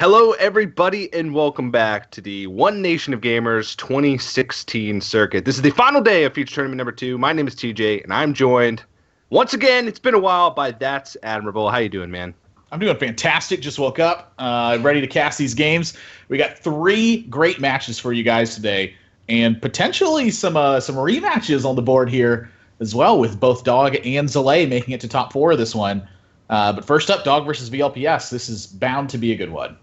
Hello, everybody, and welcome back to the One Nation of Gamers 2016 circuit. This is the final day of Feature Tournament number 2. My name is TJ, and I'm joined, once again, it's been a while, by That's Admirable. How you doing, man? I'm doing fantastic. Just woke up, ready to cast these games. We got 3 great matches for you guys today, and potentially some rematches on the board here as well, with both Dog and Zalay making it to top 4 of this one. But first up, Dog versus VLPS. This is bound to be a good one.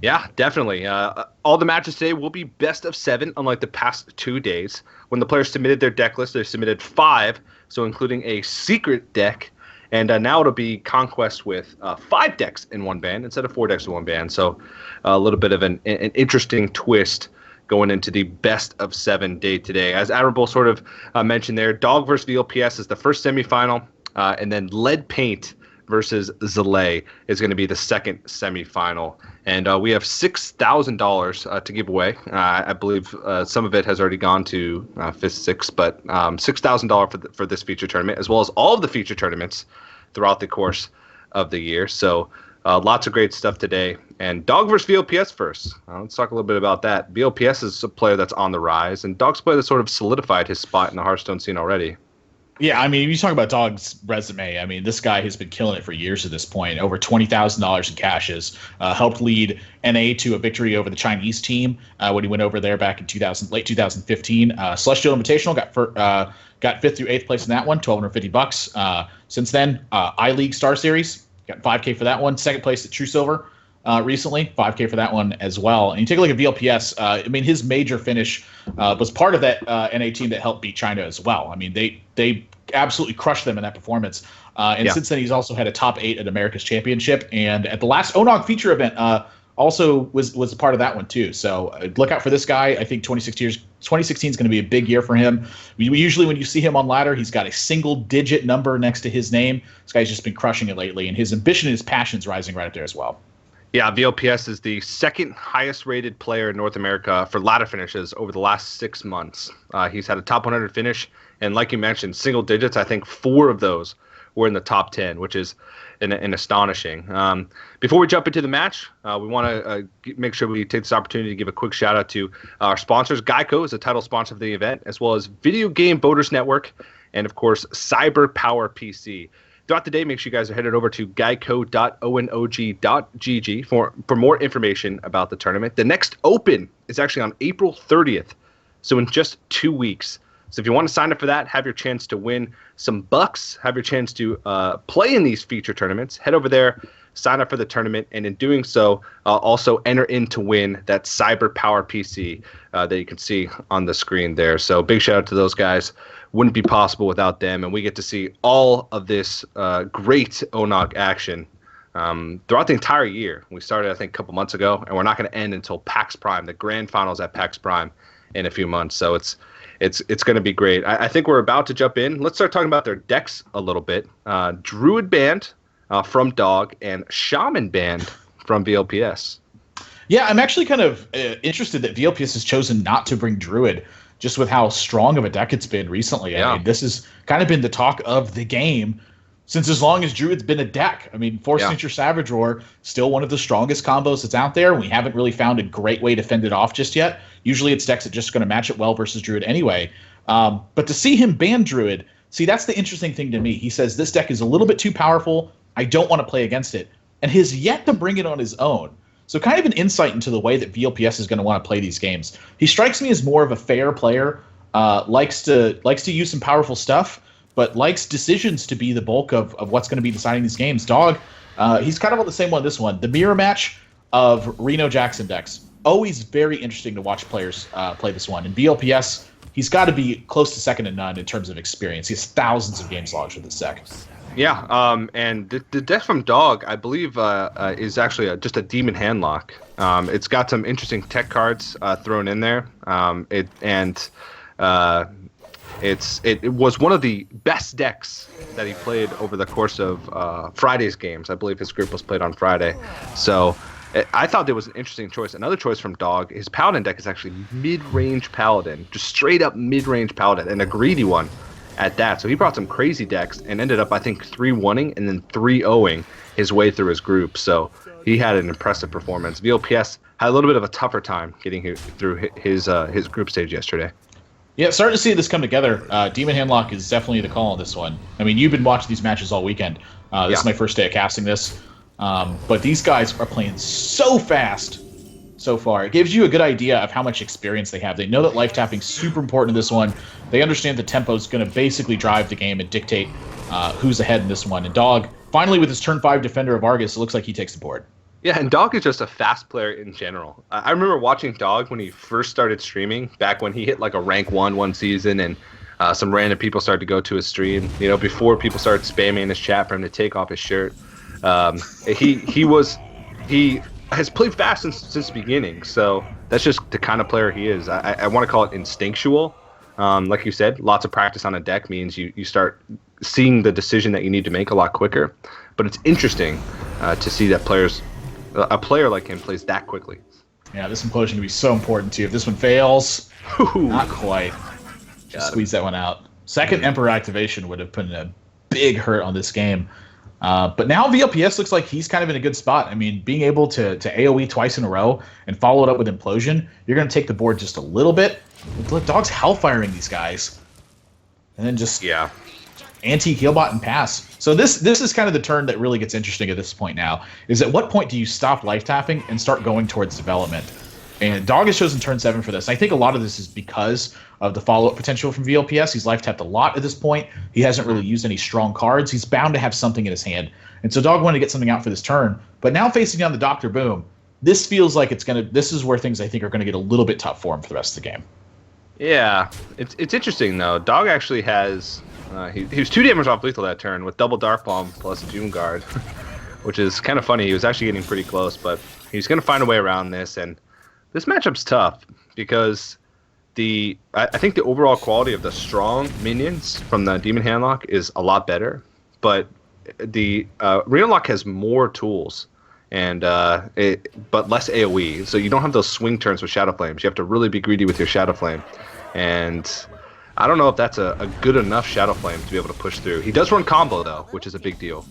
Yeah, definitely. All the matches today will be best of 7, unlike the past 2 days. When the players submitted their deck list, they submitted 5, so including a secret deck. And now it'll be Conquest with 5 decks in one band instead of 4 decks in one band. So a little bit of an interesting twist going into the best of 7 day today. As Admirable sort of mentioned there, Dog versus VLPS is the first semifinal, and then Lead Paint versus Zalay is going to be the second semifinal. And we have $6,000 to give away. I believe some of it has already gone to Fifth Six, but $6,000 for this feature tournament, as well as all of the feature tournaments throughout the course of the year. So lots of great stuff today. And Dog versus VLPS first. Let's talk a little bit about that. VLPS is a player that's on the rise, and Dog's a player that sort of solidified his spot in the Hearthstone scene already. Yeah, I mean, if you talk about Dog's resume, I mean, this guy has been killing it for years at this point. Over $20,000 in cashes, helped lead NA to a victory over the Chinese team when he went over there back in late 2015. Celestial Invitational got 5th through 8th place in that one, $1,250. Since then, I-League Star Series, got $5K for that one. 2nd place at True Silver recently, $5K for that one as well. And you take a look at VLPS, I mean, his major finish was part of that NA team that helped beat China as well. I mean, they absolutely crushed them in that performance. Since then, he's also had a top 8 at America's Championship. And at the last ONOG feature event, also was a part of that one, too. So look out for this guy. I think 2016 is going to be a big year for him. Usually when you see him on ladder, he's got a single-digit number next to his name. This guy's just been crushing it lately. And his ambition and his passion's rising right up there as well. Yeah, VLPS is the 2nd highest rated player in North America for ladder finishes over the last 6 months. He's had a top 100 finish, and like you mentioned, single digits. I think 4 of those were in the top 10, which is an astonishing. Before we jump into the match, we want to make sure we take this opportunity to give a quick shout out to our sponsors. Geico is the title sponsor of the event, as well as Video Game Voters Network, and of course, Cyber Power PC. Throughout the day, make sure you guys are headed over to geico.onog.gg for more information about the tournament. The next Open is actually on April 30th, so in just 2 weeks. So if you want to sign up for that, have your chance to win some bucks, have your chance to play in these feature tournaments, head over there, sign up for the tournament, and in doing so, also enter in to win that Cyber Power PC that you can see on the screen there. So big shout out to those guys. Wouldn't be possible without them, and we get to see all of this great ONOG action throughout the entire year. We started, I think, a couple months ago, and we're not going to end until PAX Prime, the grand finals at PAX Prime in a few months. So it's going to be great. I think we're about to jump in. Let's start talking about their decks a little bit. Druid Band from Dog and Shaman Band from VLPS. Yeah, I'm actually kind of interested that VLPS has chosen not to bring Druid, just with how strong of a deck it's been recently. Yeah. I mean, this has kind of been the talk of the game since as long as Druid's been a deck. I mean, Force Nature Savage Roar, still one of the strongest combos that's out there. We haven't really found a great way to fend it off just yet. Usually it's decks that just going to match it well versus Druid anyway. But to see him ban Druid, see, that's the interesting thing to me. He says this deck is a little bit too powerful. I don't want to play against it. And has yet to bring it on his own. So kind of an insight into the way that VLPS is going to want to play these games. He strikes me as more of a fair player, likes to use some powerful stuff, but likes decisions to be the bulk of what's going to be deciding these games. Dog, he's kind of on the same one this one. The mirror match of Reno Jackson decks. Always very interesting to watch players play this one. And VLPS, he's got to be close to second to none in terms of experience. He has thousands of games logged with this deck. Yeah, and the deck from Dog, I believe, is actually just a Demon Handlock. It's got some interesting tech cards thrown in there. It was one of the best decks that he played over the course of Friday's games. I believe his group was played on Friday. So I thought there was an interesting choice. Another choice from Dog, his Paladin deck is actually mid-range Paladin, just straight up mid-range Paladin, and a greedy one at that. So he brought some crazy decks and ended up, I think, 3-1-ing and then 3-0-ing his way through his group. So he had an impressive performance. VLPS had a little bit of a tougher time getting through his group stage yesterday. Yeah, starting to see this come together. Demon Handlock is definitely the call on this one. I mean, you've been watching these matches all weekend. This is my first day of casting this. But these guys are playing so fast so far. It gives you a good idea of how much experience they have. They know that life tapping is super important in this one. They understand the tempo is going to basically drive the game and dictate who's ahead in this one. And Dog, finally with his turn 5 defender of Argus, it looks like he takes the board. Yeah, and Dog is just a fast player in general. I remember watching Dog when he first started streaming, back when he hit like a rank 1 season, and some random people started to go to his stream. You know, before people started spamming his chat for him to take off his shirt. He has played fast since the beginning, so that's just the kind of player he is. I want to call it instinctual. Like you said, lots of practice on a deck means you start seeing the decision that you need to make a lot quicker. But it's interesting to see that a player like him plays that quickly. Yeah, this implosion can be so important too. If this one fails, not quite. Just squeeze that one out. Second Emperor activation would have put in a big hurt on this game. But now VLPS looks like he's kind of in a good spot. I mean, being able to AoE twice in a row and follow it up with implosion, you're going to take the board just a little bit. Look, Dog's hellfiring these guys. And then just anti healbot and pass. So this is kind of the turn that really gets interesting at this point now, is at what point do you stop life tapping and start going towards development? And Dog has chosen turn 7 for this. I think a lot of this is because of the follow-up potential from VLPS. He's life tapped a lot at this point. He hasn't really used any strong cards. He's bound to have something in his hand. And so Dog wanted to get something out for this turn. But now facing down the Dr. Boom, this feels like this is where things I think are going to get a little bit tough for him for the rest of the game. Yeah, it's interesting though. Dog actually has he was 2 damage off lethal that turn with double Dark Bomb plus Doom Guard, which is kind of funny. He was actually getting pretty close, but he's going to find a way around this. And this matchup's tough because I think the overall quality of the strong minions from the Demon Handlock is a lot better, but the Reunlock has more tools and but less AoE, so you don't have those swing turns with Shadow Flames. You have to really be greedy with your Shadow Flame, and I don't know if that's a good enough Shadow Flame to be able to push through. He does run combo though, which is a big deal.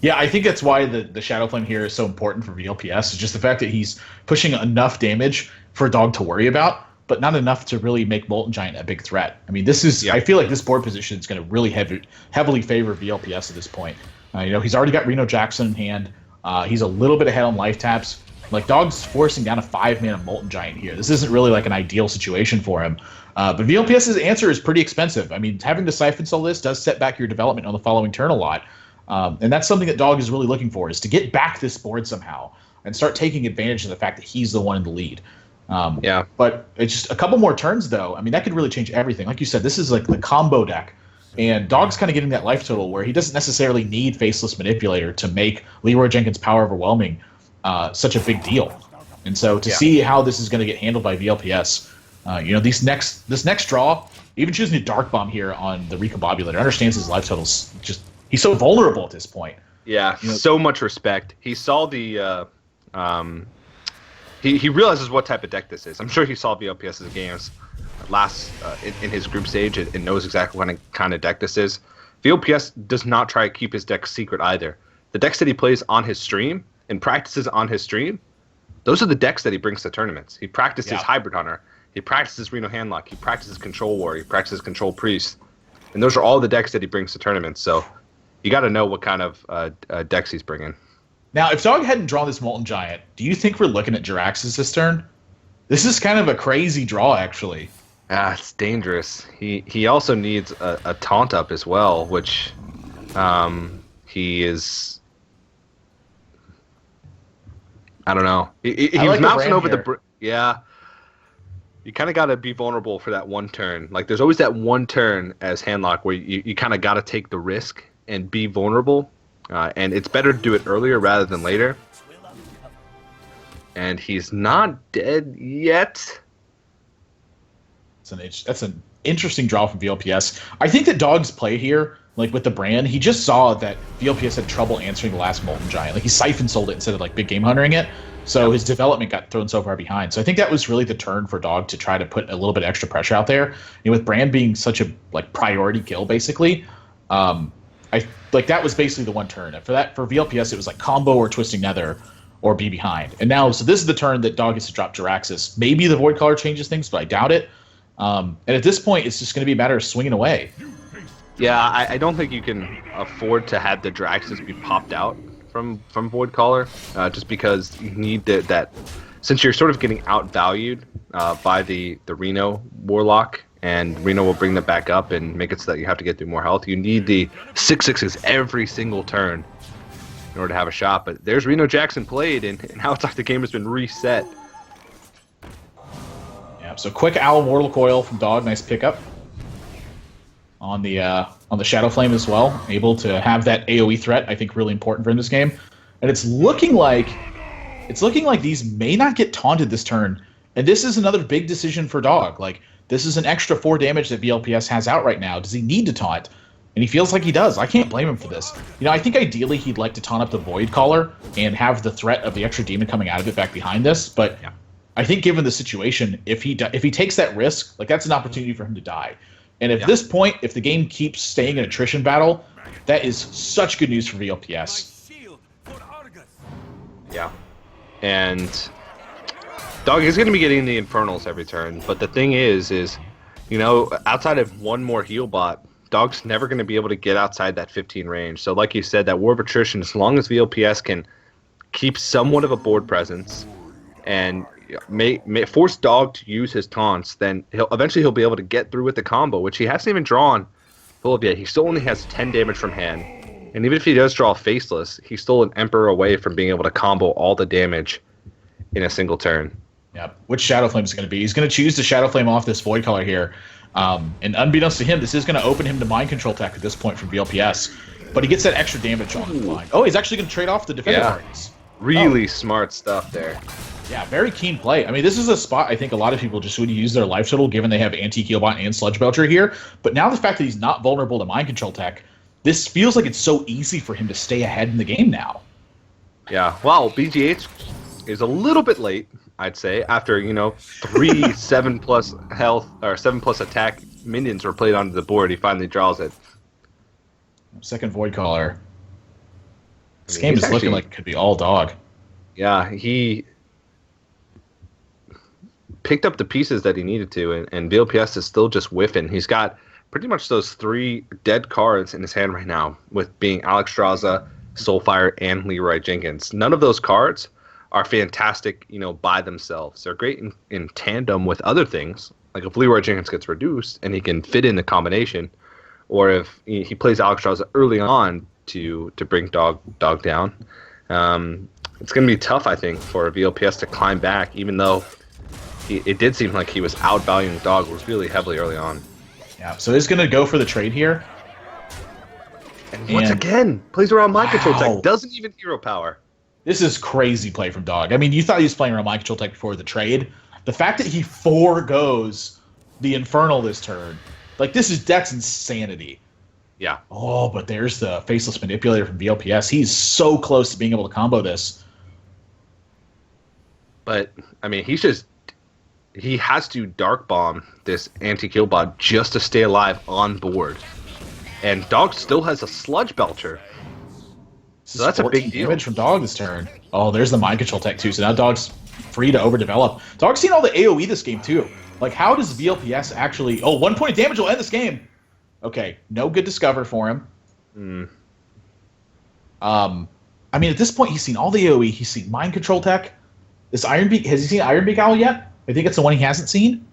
Yeah, I think that's why the Shadow Flame here is so important for VLPS, is just the fact that he's pushing enough damage for a Dog to worry about, but not enough to really make Molten Giant a big threat. I mean, this is I feel like this board position is going to really heavily favor VLPS at this point. He's already got Reno Jackson in hand. He's a little bit ahead on life taps. Like, Dog's forcing down a 5-mana Molten Giant here. This isn't really like an ideal situation for him. But VLPS's answer is pretty expensive. I mean, having to Siphon Soul this does set back your development on the following turn a lot. And that's something that Dog is really looking for, is to get back this board somehow and start taking advantage of the fact that he's the one in the lead. But it's just a couple more turns, though. I mean, that could really change everything. Like you said, this is like the combo deck. And Dog's kind of getting that life total where he doesn't necessarily need Faceless Manipulator to make Leroy Jenkins' Power Overwhelming such a big deal. And so to see how this is going to get handled by VLPS, this next draw, even choosing a Dark Bomb here on the Recombobulator, understands his life totals. He's so vulnerable at this point. Yeah, so much respect. He saw the he realizes what type of deck this is. I'm sure he saw VLPS's games in his group stage and knows exactly what kind of deck this is. VLPS does not try to keep his deck secret either. The decks that he plays on his stream and practices on his stream, those are the decks that he brings to tournaments. He practices Hybrid Hunter. He practices Reno Handlock. He practices Control War. He practices Control Priest. And those are all the decks that he brings to tournaments. So you got to know what kind of decks he's bringing. Now, if Dog hadn't drawn this Molten Giant, do you think we're looking at Jiraxis this turn? This is kind of a crazy draw, actually. It's dangerous. He also needs a Taunt up as well, which he is... I don't know. He was bouncing over the... Yeah. You kind of got to be vulnerable for that one turn. Like, there's always that one turn as Handlock where you kind of got to take the risk and be vulnerable. And it's better to do it earlier rather than later. And he's not dead yet. That's an interesting draw from VLPS. I think that Dog's play here, like with the brand, he just saw that VLPS had trouble answering the last Molten Giant. Like, he Siphon Sold it instead of like big game huntering it. So his development got thrown so far behind. So I think that was really the turn for Dog to try to put a little bit extra pressure out there. With Brand being such a priority kill, basically, that was basically the one turn. For VLPS, it was like combo or Twisting Nether, or be behind. And now, so this is the turn that Dog gets to drop Jiraxis. Maybe the Void Caller changes things, but I doubt it. And at this point, it's just going to be a matter of swinging away. Yeah, I don't think you can afford to have the Jiraxis be popped out from Void Caller, just because you need that. Since you're sort of getting outvalued by the Reno Warlock, and Reno will bring them back up and make it so that you have to get through more health. You need the 6/6s every single turn in order to have a shot. But there's Reno Jackson played, and now it's like the game has been reset. Yeah, so quick Owl Mortal Coil from Dog, nice pickup on the Shadow Flame as well. Able to have that AoE threat, I think, really important for him this game. And it's looking like these may not get taunted this turn. And this is another big decision for Dog. Like, this is an extra 4 damage that VLPS has out right now. Does he need to taunt? And he feels like he does. I can't blame him for this. You know, I think ideally he'd like to taunt up the Void Caller and have the threat of the extra demon coming out of it back behind this. But yeah, I think given the situation, if he takes that risk, like, that's an opportunity for him to die. And at this point, if the game keeps staying an attrition battle, that is such good news for VLPS. Yeah. And Dog is going to be getting the Infernals every turn, but the thing is, you know, outside of one more heal bot, Dog's never going to be able to get outside that 15 range. So like you said, that War of Attrition, as long as VLPS can keep somewhat of a board presence and may force Dog to use his taunts, then eventually he'll be able to get through with the combo, which he hasn't even drawn full of yet. He still only has 10 damage from hand. And even if he does draw Faceless, he's still an Emperor away from being able to combo all the damage in a single turn. Yeah, which Shadow Flame is going to be? He's going to choose to Shadow Flame off this Void Caller here. And unbeknownst to him, this is going to open him to Mind Control tech at this point from VLPS. But he gets that extra damage on the line. Oh, he's actually going to trade off the Defender targets. Really smart stuff there. Yeah, very keen play. I mean, this is a spot I think a lot of people just would use their life total, given they have Anti-Keelbot and Sludge Belcher here. But now the fact that he's not vulnerable to Mind Control tech, this feels like it's so easy for him to stay ahead in the game now. Yeah, well, BGH is a little bit late, I'd say, after, you know, 3 7+ health or 7+ attack minions were played onto the board. He finally draws it. Second Void Caller. This game is looking like it could be all Dog. Yeah, he picked up the pieces that he needed to, and VLPS is still just whiffing. He's got pretty much those 3 dead cards in his hand right now, with being Alexstrasza, Soulfire, and Leroy Jenkins. None of those cards are fantastic, you know, by themselves. They're great in tandem with other things. Like if Leroy Jenkins gets reduced and he can fit in the combination, or if he plays Alexstrasza early on to bring Dog down. It's going to be tough, I think, for VLPS to climb back, even though it did seem like he was outvaluing Dog was really heavily early on. Yeah, so he's going to go for the trade here. And once again, plays around Mind Control tech, doesn't even hero power. This is crazy play from Dog. I mean, you thought he was playing around Mind Control tech before the trade. The fact that he foregoes the Infernal this turn, like, that's insanity. Yeah. Oh, but there's the Faceless Manipulator from VLPS. He's so close to being able to combo this. But, I mean, he has to Dark Bomb this Anti-Killbot just to stay alive on board. And Dog still has a Sludge Belcher. So that's a big deal. Damage from Dog this turn. Oh, there's the Mind Control tech too. So now Dog's free to overdevelop. Dog's seen all the AoE this game too. Like, how does VLPS actually... Oh, 1 point of damage will end this game. Okay, no good Discover for him. I mean, at this point, he's seen all the AoE. He's seen Mind Control tech. Has he seen Iron Beak Owl yet? I think it's the one he hasn't seen.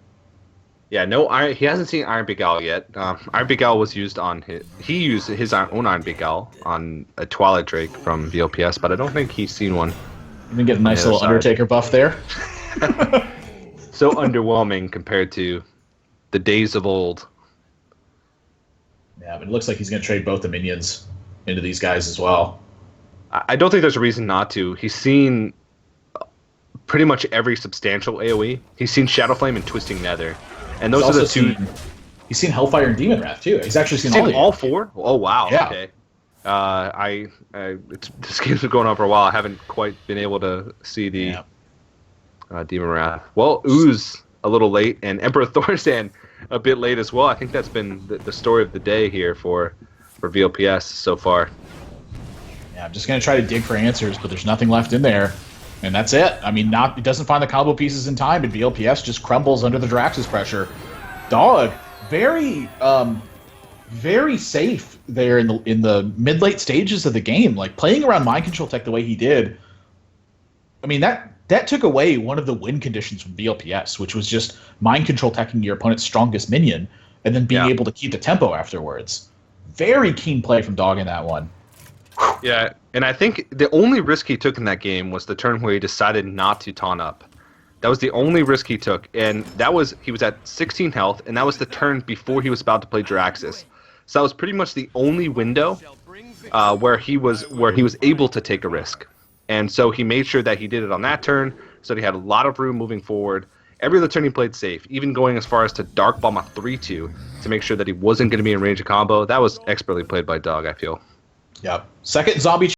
Yeah, he hasn't seen Iron Beak Owl yet. Iron Beak Owl was used on he used his own Iron Beak Owl on a Twilight Drake from VLPS, but I don't think he's seen one. You can get a nice little Undertaker buff there. So underwhelming compared to the days of old. Yeah, but it looks like he's going to trade both the minions into these guys as well. I don't think there's a reason not to. He's seen pretty much every substantial AoE. He's seen Shadowflame and Twisting Nether. And those are the two. He's seen Hellfire and Demon Wrath too. He's actually seen all 4? Oh, wow. Yeah. Okay. This game's been going on for a while. I haven't quite been able to see the Demon Wrath. Well, Ooze a little late, and Emperor Thorsan a bit late as well. I think that's been the story of the day here for VLPS so far. Yeah, I'm just going to try to dig for answers, but there's nothing left in there. And that's it. I mean, it doesn't find the combo pieces in time, and VLPS just crumbles under the Drax's pressure. Dog, very very safe there in the mid-late stages of the game. Like, playing around mind control tech the way he did, I mean, that took away one of the win conditions from VLPS, which was just mind control teching your opponent's strongest minion and then being able to keep the tempo afterwards. Very keen play from Dog in that one. Yeah, and I think the only risk he took in that game was the turn where he decided not to taunt up. That was the only risk he took, and he was at 16 health, and that was the turn before he was about to play Jiraxis. So that was pretty much the only window where he was able to take a risk. And so he made sure that he did it on that turn, so that he had a lot of room moving forward. Every other turn he played safe, even going as far as to Dark Bomb a 3-2 to make sure that he wasn't going to be in range of combo. That was expertly played by Dog, I feel. Yep. Second zombie